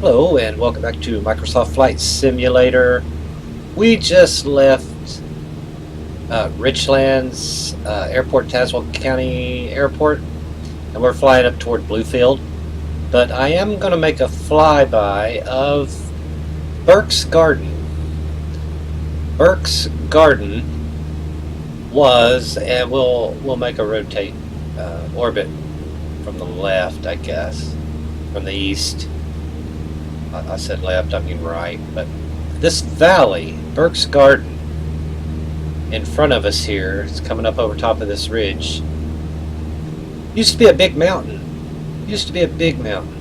Hello and welcome back to Microsoft Flight Simulator. We just left Richlands Airport, Tazewell County Airport, and we're flying up toward Bluefield. But I am going to make a flyby of Burkes Garden. Burkes Garden was, and we'll make a rotate orbit from the left, I guess, from the east. I said left, I mean right, but this valley, Burkes Garden, in front of us here, it's coming up over top of this ridge, used to be a big mountain. Used to be a big mountain.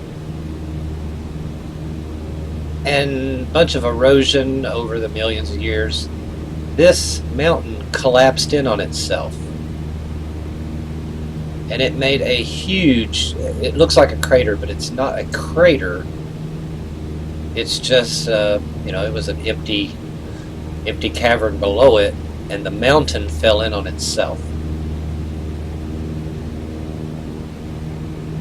And a bunch of erosion over the millions of years. This mountain collapsed in on itself. And it made a huge, it looks like a crater, but it's not a crater. It's just, it was an empty cavern below it, and the mountain fell in on itself.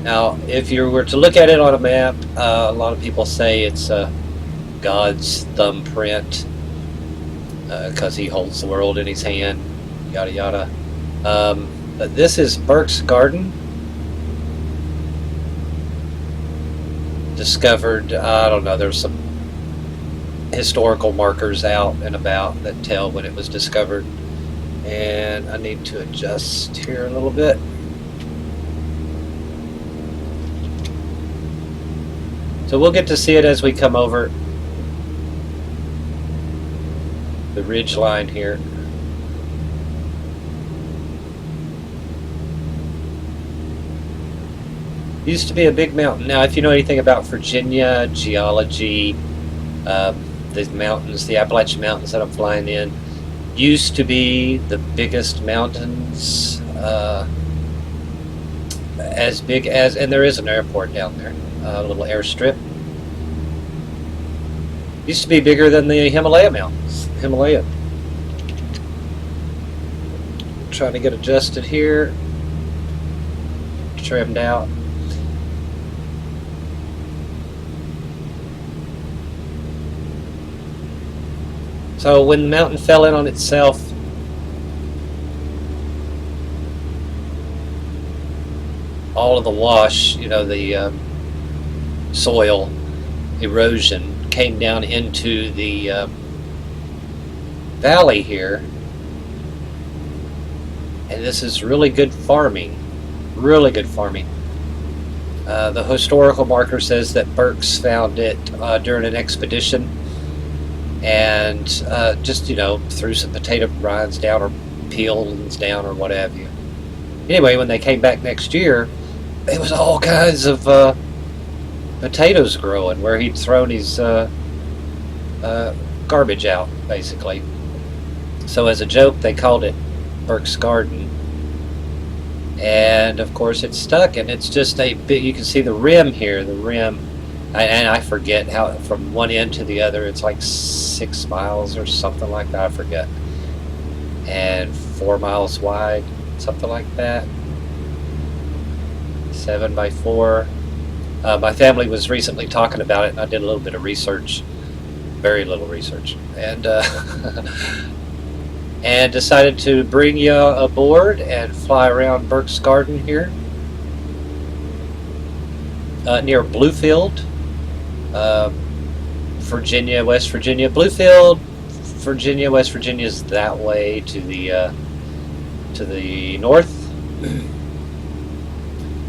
Now, if you were to look at it on a map, a lot of people say it's God's thumbprint, because he holds the world in his hand, yada yada. But this is Burkes Garden. Discovered, I don't know, there's some historical markers out and about that tell when it was discovered. And I need to adjust here a little bit. So we'll get to see it as we come over the ridge line here. Used to be a big mountain. Now, if you know anything about Virginia geology, these mountains, the Appalachian Mountains that I'm flying in, used to be the biggest mountains, as big as, and there is an airport down there, a little airstrip. Used to be bigger than the Himalaya Mountains. Himalaya. Trying to get adjusted here, trimmed out. So when the mountain fell in on itself, all of the wash, the soil erosion came down into the valley here. And this is really good farming. Really good farming. The historical marker says that Burkes found it during an expedition. And just, threw some potato rinds down or peels down or what have you. Anyway, when they came back next year, it was all kinds of potatoes growing where he'd thrown his garbage out, basically. So as a joke, they called it Burkes Garden. And, of course, it's stuck, and it's just a bit, you can see the rim here, and I forget how, from one end to the other, it's like 6 miles or something like that, I forget. And 4 miles wide, something like that. 7 by 4. My family was recently talking about it, and I did a little bit of research, very little research, and and decided to bring you aboard and fly around Burkes Garden here, near Bluefield. Virginia, West Virginia. Bluefield, Virginia, West Virginia is that way to the north.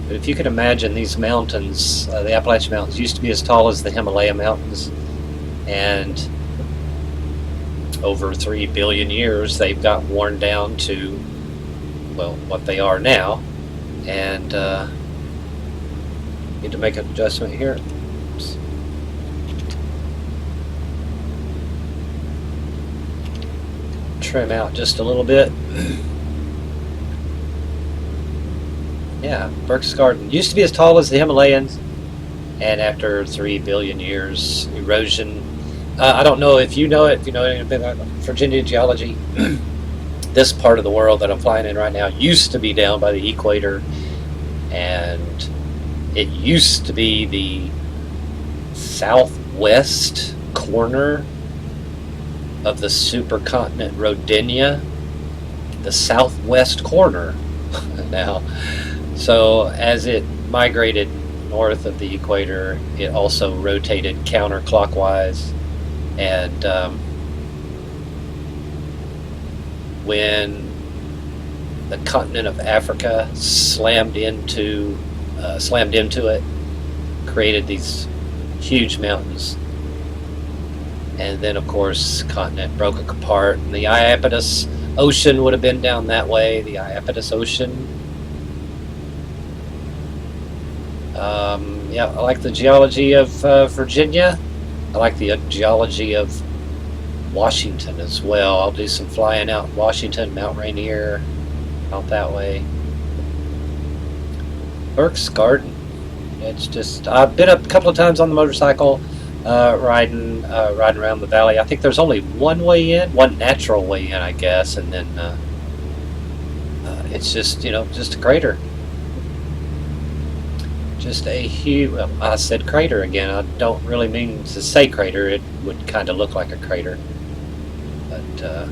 But if you can imagine, these mountains, the Appalachian Mountains, used to be as tall as the Himalaya Mountains, and over 3 billion years they've got worn down to, well, what they are now. And need to make an adjustment here. Oops. Trim out just a little bit. Yeah, Burkes Garden used to be as tall as the Himalayas, and after 3 billion years, erosion. I don't know if you know it, if you know anything about Virginia geology. This part of the world that I'm flying in right now used to be down by the equator, and it used to be the southwest corner of the supercontinent Rodinia. The southwest corner now. So as it migrated north of the equator, it also rotated counterclockwise, and when the continent of Africa slammed into it, created these huge mountains, and then of course the continent broke apart, and the Iapetus Ocean would have been down that way. The Iapetus Ocean. Yeah, I like the geology of Virginia. I like the geology of Washington as well. I'll do some flying out in Washington, Mount Rainier, out that way. Burkes Garden. It's just, I've been up a couple of times on the motorcycle, riding around the valley. I think there's only one way in, one natural way in, I guess, and then it's just, just a crater. Just a huge, well, I said crater again. I don't really mean to say crater. It would kind of look like a crater. But,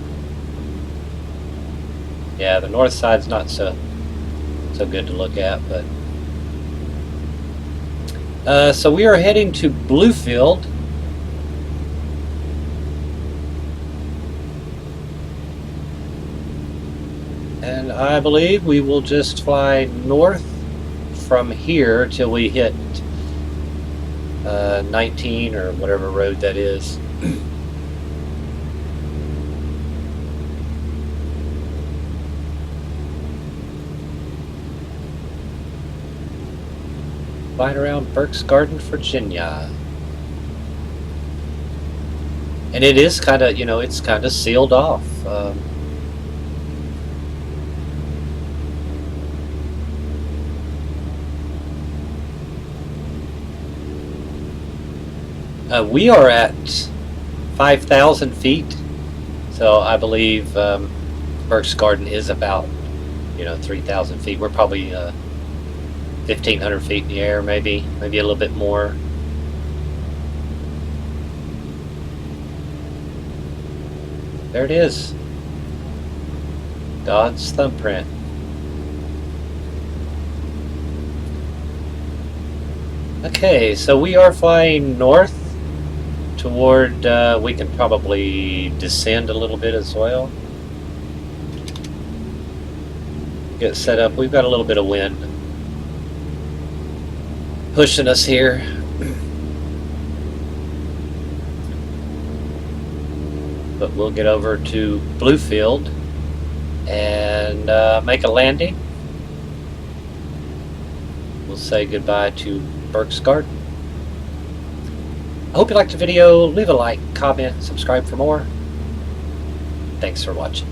yeah, the north side's not so good to look at, but so we are heading to Bluefield. And I believe we will just fly north from here till we hit 19 or whatever road that is. Flying around Burkes Garden, Virginia. And it is kind of, it's kind of sealed off. We are at 5,000 feet, so I believe Burkes Garden is about 3,000 feet. We're probably 1,500 feet in the air, maybe a little bit more. There it is, God's thumbprint. Okay, so we are flying north toward, we can probably descend a little bit as well. Get set up. We've got a little bit of wind pushing us here. But we'll get over to Bluefield and make a landing. We'll say goodbye to Burkes Garden. I hope you liked the video. Leave a like, comment, subscribe for more. Thanks for watching.